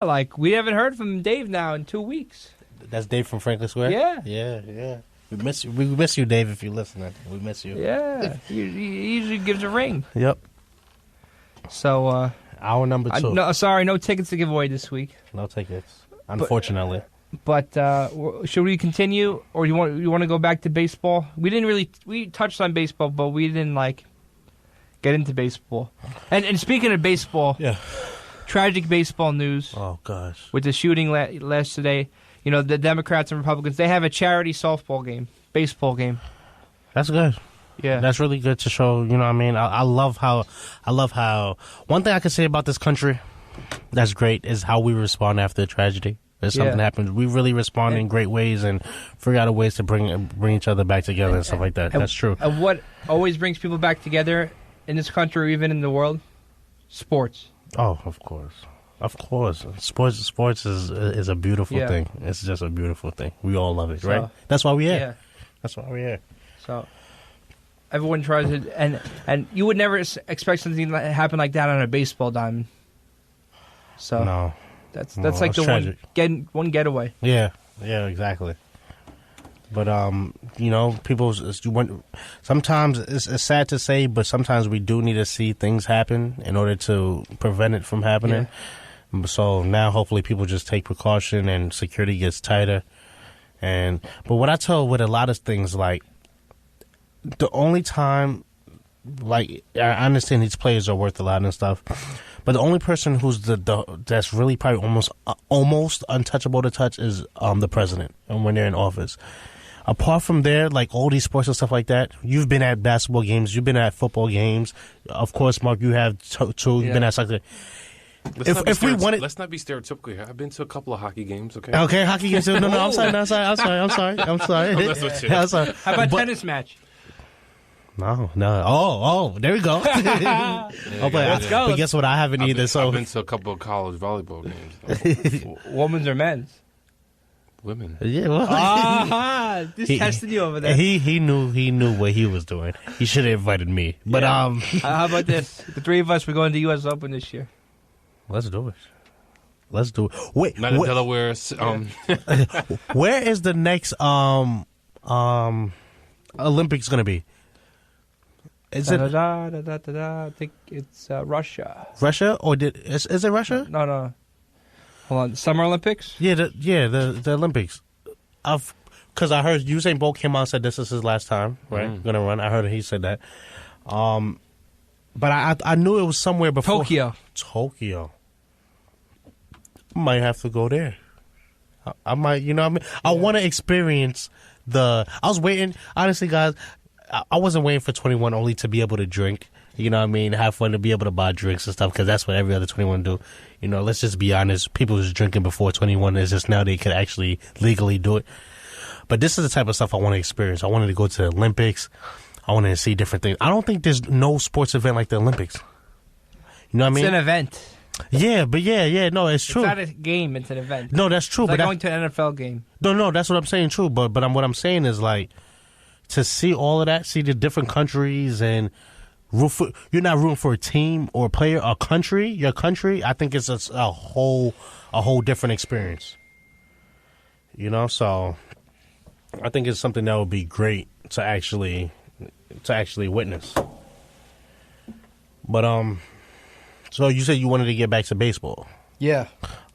Like, we haven't heard from Dave now in 2 weeks. That's Dave from Franklin Square? Yeah. Yeah. We miss you. We miss you, Dave, if you're listening. We miss you. Yeah. He usually gives a ring. Yep. So, Hour number 2. No tickets to give away this week. No tickets, unfortunately. But should we continue, or you want to go back to baseball? We touched on baseball, but we didn't get into baseball. And speaking of baseball, yeah, tragic baseball news. Oh gosh, with the shooting last today, the Democrats and Republicans, they have a charity baseball game. That's good. Yeah, that's really good to show. You know what I mean? I love how. One thing I can say about this country that's great is how we respond after a tragedy. If something happens, we really respond in great ways and figure out ways to bring each other back together and stuff like that. That's true. And what always brings people back together in this country, or even in the world? Sports. Oh, of course. Sports is a beautiful thing. It's just a beautiful thing. We all love it, right? That's why we're here. Yeah. That's why we're here. So everyone tries it, and you would never expect something to happen like that on a baseball diamond. So no. That's like the one getaway. Yeah, exactly. But people. Sometimes it's sad to say, but sometimes we do need to see things happen in order to prevent it from happening. Yeah. So now, hopefully, people just take precaution and security gets tighter. But what I tell with a lot of things, like the only time, like I understand these players are worth a lot and stuff. But the only person who's that's really probably almost untouchable to touch is the president, and when they're in office. Apart from there, like all these sports and stuff like that, you've been at basketball games, you've been at football games. Of course, Mark, you have too. You've been at soccer. Let's not be stereotypical here. I've been to a couple of hockey games. Okay, hockey games. No, I'm sorry. I'm sorry. How about tennis match? No. Oh, there we go. Let's go. But guess what? I haven't either. I've been to a couple of college volleyball games. Women's or men's? Women. Yeah. Well, just testing you over there. He knew what he was doing. He should have invited me. But how about this? The three of us, we're going to U.S. Open this year. Let's do it. Wait, not in Delaware. Where is the next Olympics going to be? Is it? I think it's Russia. Russia, or is it Russia? No. Hold on, Summer Olympics. Yeah, the Olympics. Because I heard Usain Bolt came out and said this is his last time, right? Gonna run. I heard he said that. But I knew it was somewhere before Tokyo. Might have to go there. I might, you know what I mean? I want to experience I was waiting, honestly, guys. I wasn't waiting for 21 only to be able to drink, you know what I mean, have fun, to be able to buy drinks and stuff, because that's what every other 21 do. Let's just be honest. People was drinking before 21. It's just now they could actually legally do it. But this is the type of stuff I want to experience. I wanted to go to the Olympics. I wanted to see different things. I don't think there's no sports event like the Olympics. You know what I mean? It's an event. Yeah, but no, it's true. It's not a game, it's an event. No, that's true. It's like going to an NFL game. No, that's what I'm saying, true. But what I'm saying is, like, to see all of that, see the different countries, and you're not rooting for a team or a player, your country. I think it's a whole different experience. So I think it's something that would be great to actually witness. But so you said you wanted to get back to baseball. Yeah.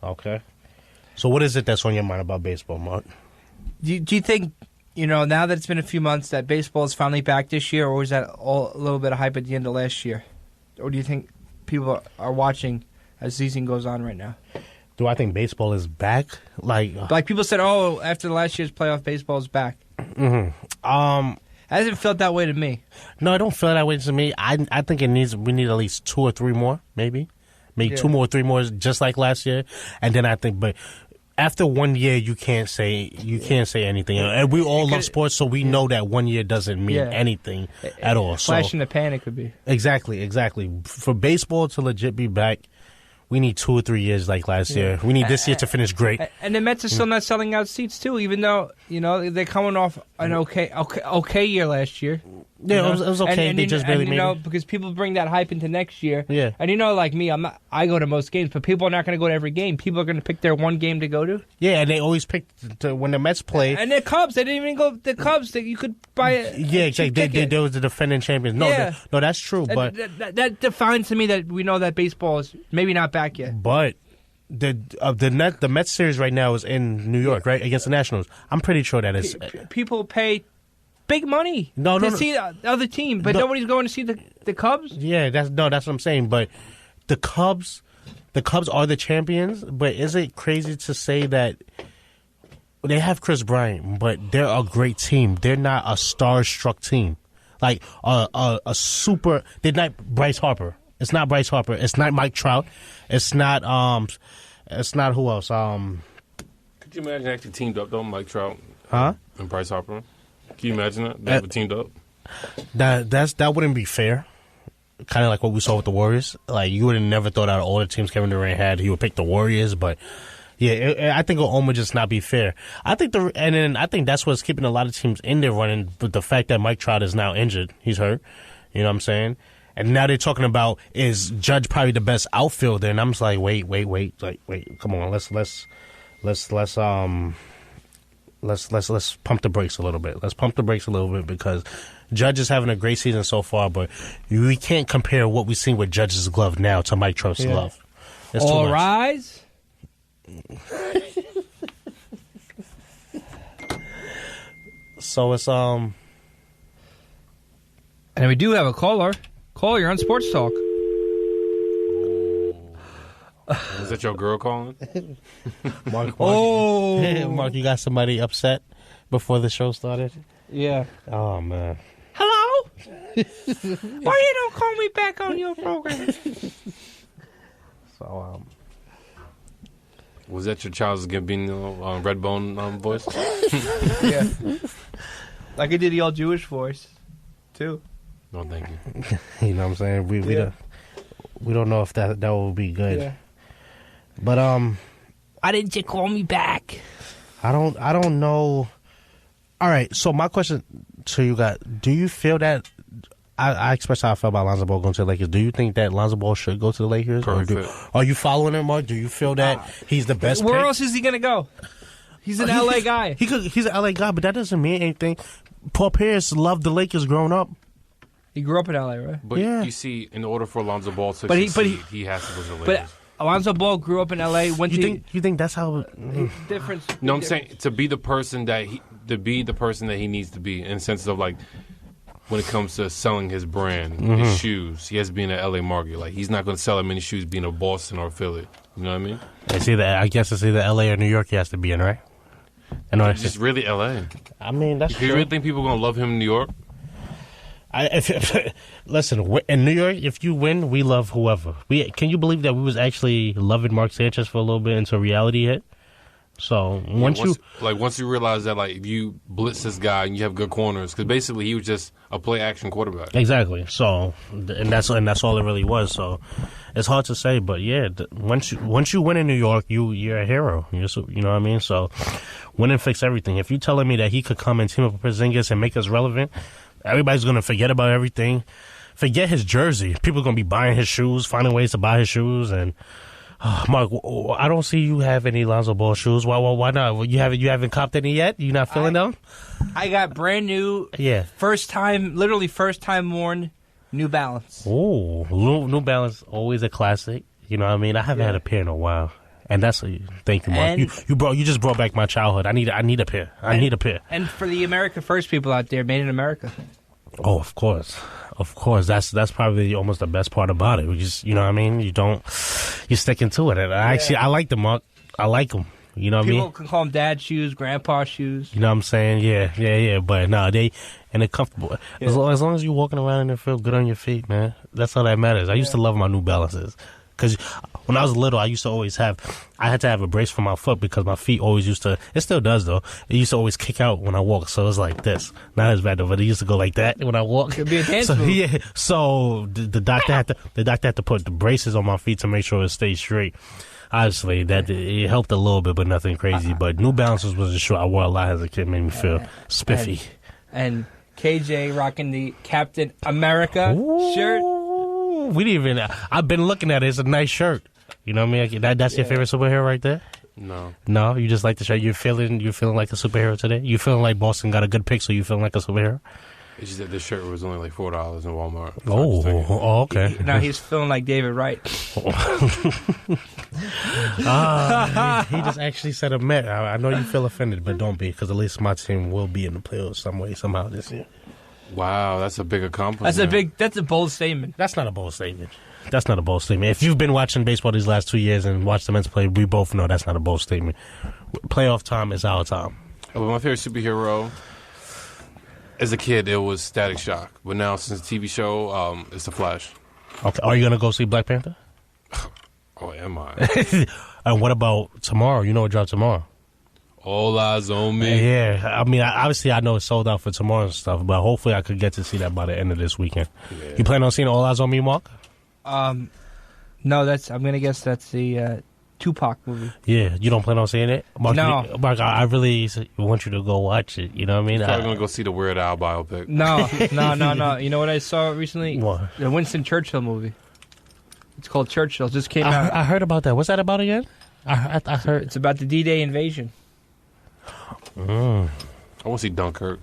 Okay. So what is it that's on your mind about baseball, Mark? Do you think, now that it's been a few months, that baseball is finally back this year, or was that all a little bit of hype at the end of last year? Or do you think people are watching as the season goes on right now? Do I think baseball is back? Like people said, after the last year's playoff, baseball is back. Mm-hmm. It hasn't felt that way to me. No, I don't feel that way to me. I think we need at least 2 or 3 more, maybe 2 more, 3 more, just like last year. And then I think, but after 1 year, you can't say anything. And we all love sports, so we know that 1 year doesn't mean anything at all. Flash in the pan, it could be. Exactly. For baseball to legit be back, we need 2 or 3 years like last year. We need this year to finish great. And the Mets are still not selling out seats too, even though they're coming off an okay year last year. Yeah, it was okay. And they just barely made it. Because people bring that hype into next year. Yeah. And like me, I go to most games, but people are not going to go to every game. People are going to pick their one game to go to. Yeah, and they always pick when the Mets play. And the Cubs, they didn't even go. The Cubs, that you could buy it. Yeah, exactly. They was the defending champions. No, yeah. no, that's true. But that defines to me that we know that baseball is maybe not back yet. But the Mets series right now is in New York, right, against the Nationals. I'm pretty sure that is. People pay big money to see the other team, but nobody's going to see the Cubs. Yeah, that's what I'm saying. But the Cubs are the champions. But is it crazy to say that they have Chris Bryant, but they're a great team? They're not a star-struck team, like a super. They're not Bryce Harper. It's not Bryce Harper. It's not Mike Trout. It's not who else? Could you imagine actually teamed up though, Mike Trout, and Bryce Harper? Can you imagine that? They have teamed up. That wouldn't be fair. Kind of like what we saw with the Warriors. Like you would have never thought out of all the teams Kevin Durant had, he would pick the Warriors. But yeah, I think it will almost just not be fair. I think I think that's what's keeping a lot of teams in there running. But the fact that Mike Trout is now injured, he's hurt. You know what I'm saying? And now they're talking about, is Judge probably the best outfielder? And I'm just like, wait, come on, let's pump the brakes a little bit. Let's pump the brakes a little bit because Judge is having a great season so far, but we can't compare what we've seen with Judge's glove now to Mike Trout's glove. It's all rise. So it's and we do have a caller. Caller, you're on Sports Talk. Is that your girl calling? Mark, Mark, you got somebody upset before the show started? Yeah. Oh, man. Hello? Why you don't call me back on your program? So, was that your Charles Gambino Redbone voice? Yeah. Like I did the all-Jewish voice, too. No, thank you. You know what I'm saying? We don't know if that will be good. Yeah. But why didn't you call me back? I don't know. All right, so my question to you guys, do you feel that I expressed how I felt about Lonzo Ball going to the Lakers. Do you think that Lonzo Ball should go to the Lakers? Are you following him, Mark? Do you feel that he's the best Where pick? else is he going to go? He's an LA guy. He's an LA guy, but that doesn't mean anything. Paul Pierce loved the Lakers growing up. He grew up in LA, right? But you see, in order for Lonzo Ball to succeed, he has to go to the Lakers. But Lonzo Ball grew up in LA. You think that's how difference? No, I'm saying to be the person that he needs to be in the sense of like when it comes to selling his brand, his shoes, he has to be in the LA market. Like he's not going to sell that many shoes being a Boston or Philly. You know what I mean? I guess it's either LA or New York he has to be in, right? Just really LA. I mean, that's true. You really think people are going to love him in New York? Listen, in New York, if you win, we love whoever. Can you believe that we was actually loving Mark Sanchez for a little bit until reality hit? So once you realize that like if you blitz this guy and you have good corners, because basically he was just a play action quarterback. Exactly. So and that's all it really was. So it's hard to say, but yeah, once you win in New York, you're a hero. You know what I mean? So winning fix everything. If you're telling me that he could come and team up with Porzingis and make us relevant, everybody's gonna forget about everything. Forget his jersey. People are gonna be buying his shoes, finding ways to buy his shoes, and. Mark, I don't see you have any Lonzo Ball shoes. Why not? You haven't copped any yet? You not feeling them? I got brand new. Yeah. First time worn New Balance. Oh, New Balance, always a classic. You know what I mean? I haven't had a pair in a while, and thank you, Mark. You just brought back my childhood. I need a pair. I need a pair. And for the America First people out there, made in America. Oh, of course. That's probably almost the best part about it. You know what I mean? You're sticking to it. And I like them, Mark. I like them. You know what I mean? People can call them dad shoes, grandpa shoes. You know what I'm saying? Yeah. But no, they're comfortable. Yeah. As long as you're walking around and they feel good on your feet, man. That's all that matters. I used to love my New Balances. Because when I was little, I had to have a brace for my foot because my feet always it still does though, it used to always kick out when I walk, so it was like this. Not as bad though, but it used to go like that when I walk. Could be a dance move. Yeah, so the doctor had to put the braces on my feet to make sure it stayed straight. Obviously, it helped a little bit, but nothing crazy. But New Balances was a shoe I wore a lot as a kid, made me feel spiffy. And KJ rocking the Captain America shirt. We didn't even. I've been looking at it. It's a nice shirt. You know what I mean? That's your favorite superhero right there. No, you just like the shirt. You're feeling like a superhero today. You feeling like Boston got a good pick, so you feeling like a superhero. It's just that this shirt was only like $4 in Walmart. Okay. Now he's feeling like David Wright. He just actually said a Met. I know you feel offended, but don't be, because at least my team will be in the playoffs some way, somehow this year. Wow, that's a big accomplishment. That's a bold statement. That's not a bold statement. If you've been watching baseball these last 2 years and watched the Mets play, we both know that's not a bold statement. Playoff time is our time. Well, my favorite superhero, as a kid, it was Static Shock. But now, since the TV show, it's The Flash. Okay, are you going to go see Black Panther? Oh, am I? And what about tomorrow? You know what drops tomorrow? All eyes on me. Yeah, I mean, obviously I know it's sold out for tomorrow and stuff, but hopefully I could get to see that by the end of this weekend. Yeah. You plan on seeing All Eyes on Me, Mark? No, I'm gonna guess that's the Tupac movie. Yeah, you don't plan on seeing it? Mark, No. Mark, I really want you to go watch it. You know what I mean? I'm probably gonna go see the Weird Al biopic. No. You know what I saw recently? What? The Winston Churchill movie. It's called Churchill. It just came out. I heard about that. What's that about again? I heard. It's about the D-Day invasion. I want to see Dunkirk.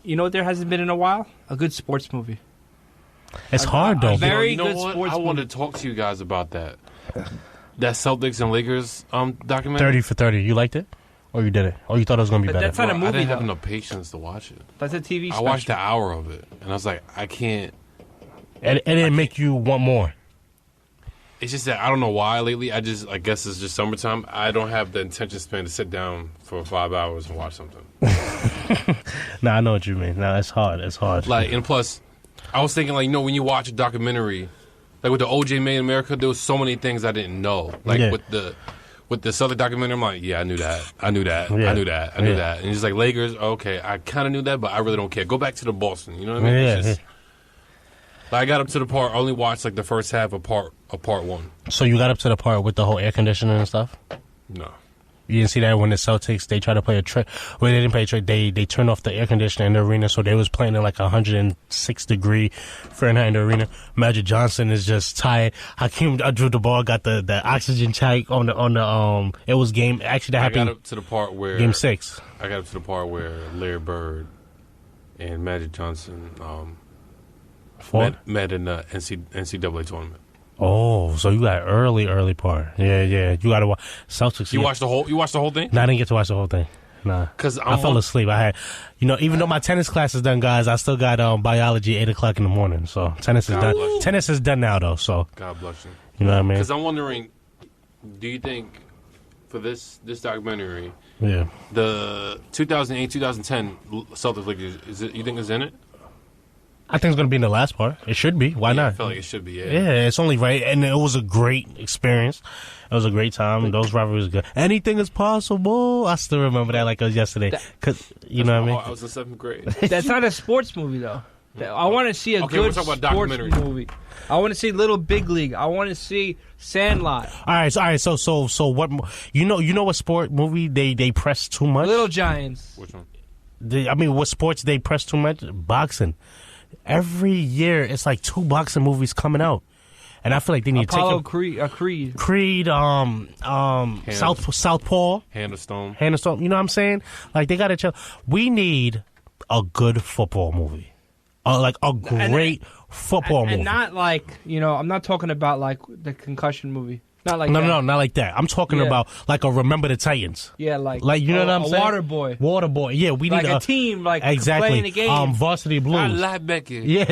You know what there hasn't been in a while? A good sports movie. It's hard, though. Very good sports I movie. wanted to talk to you guys about that. That Celtics and Lakers documentary. 30 for 30. You liked it? Or you didn't? Or you thought it was going to be But better? that's not a movie, I didn't have though. enough patience to watch it. That's a TV I special. watched an hour of it, and I was like, I can't. It didn't make you want more. It's just that I don't know why lately. I guess it's just summertime. I don't have the attention span to sit down for 5 hours and watch something. I know what you mean. It's hard. It's hard. Like, and plus, I was thinking, like, when you watch a documentary, like with the OJ Made in America, there was so many things I didn't know. Like with the Celtic documentary, I'm like, yeah, I knew that. I knew that. And it's like Lakers, okay, I kind of knew that, but I really don't care. Go back to the Boston. You know what I mean? It's just, like, I got up to the part. I only watched like the first half of part one. So you got up to the part with the whole air conditioning and stuff? No. You didn't see that when the Celtics, they tried to play a trick. Well, they didn't play a trick. They turned off the air conditioner in the arena, so they was playing in like 106 degree Fahrenheit in the arena. Magic Johnson is just tired. Hakeem Abdul-Jabbar got the oxygen tank on the it was game. Actually, that happened. I got up to the part where Game 6. I got up to the part where Larry Bird and Magic Johnson met in the NCAA tournament. Oh, so you got early part. Yeah. You got to watch Celtics. You watched the whole thing? No, I didn't get to watch the whole thing. Nah, because I fell asleep. I had, even though my tennis class is done, guys, I still got biology 8:00 in the morning. So tennis is done. Tennis is done now, though. So God bless you. You know what I mean? Because I'm wondering, do you think for this documentary, the 2008-2010 Celtics Lakers, you think is in it? I think it's going to be in the last part. It should be. Why not? I feel like it should be, Yeah, it's only right. And it was a great experience. It was a great time. Those rivalries were good. Anything is possible. I still remember that like it was yesterday. Cause, you know what I mean? I was in 7th grade. That's not a sports movie, though. I want to see a good we're talking about sports documentaries. movie. I want to see Little Big League. I want to see Sandlot. All right. So what? You know what sport movie they press too much? Little Giants. Which one? What sports they press too much? Boxing. Every year, it's like 2 boxing movies coming out, and I feel like they need Apollo to take Creed. Southpaw, Hand of Stone. You know what I'm saying? Like they got to chill. We need a good football movie, like a great football movie, and not like I'm not talking about like the concussion movie. Not like that. No, not like that. I'm talking about like a Remember the Titans. Yeah, like you know what I'm saying? Waterboy. Yeah, we need a team exactly playing the game. Varsity Blues. I like Becky. Yeah,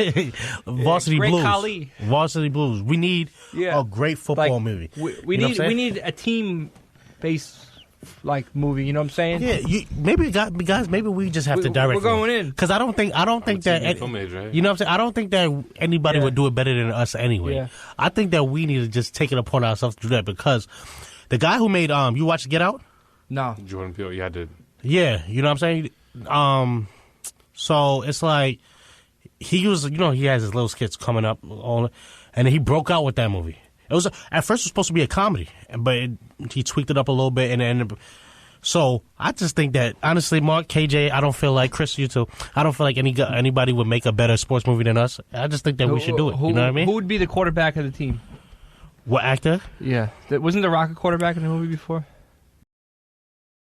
Varsity Great Blues. Khali. Varsity Blues. We need a great football movie. We need a team based movie. You know what I'm saying? Yeah, maybe guys, maybe we just have to direct. We're going in because I don't think that film age, right? you know what I'm saying. I don't think that anybody would do it better than us anyway. Yeah. I think that we need to just take it upon ourselves to do that because the guy who made you watch Get Out? No, Jordan Peele. Yeah, I did. Yeah, you know what I'm saying. So it's like he was, he has his little skits coming up, and he broke out with that movie. It was at first it was supposed to be a comedy, but he tweaked it up a little bit and ended up So I just think that, honestly, Mark, KJ, I don't feel like, Chris, you too, I don't feel like anybody would make a better sports movie than us. I just think that we should do it. You know what I mean? Who would be the quarterback of the team? What actor? Yeah. Wasn't The Rock a quarterback in the movie before?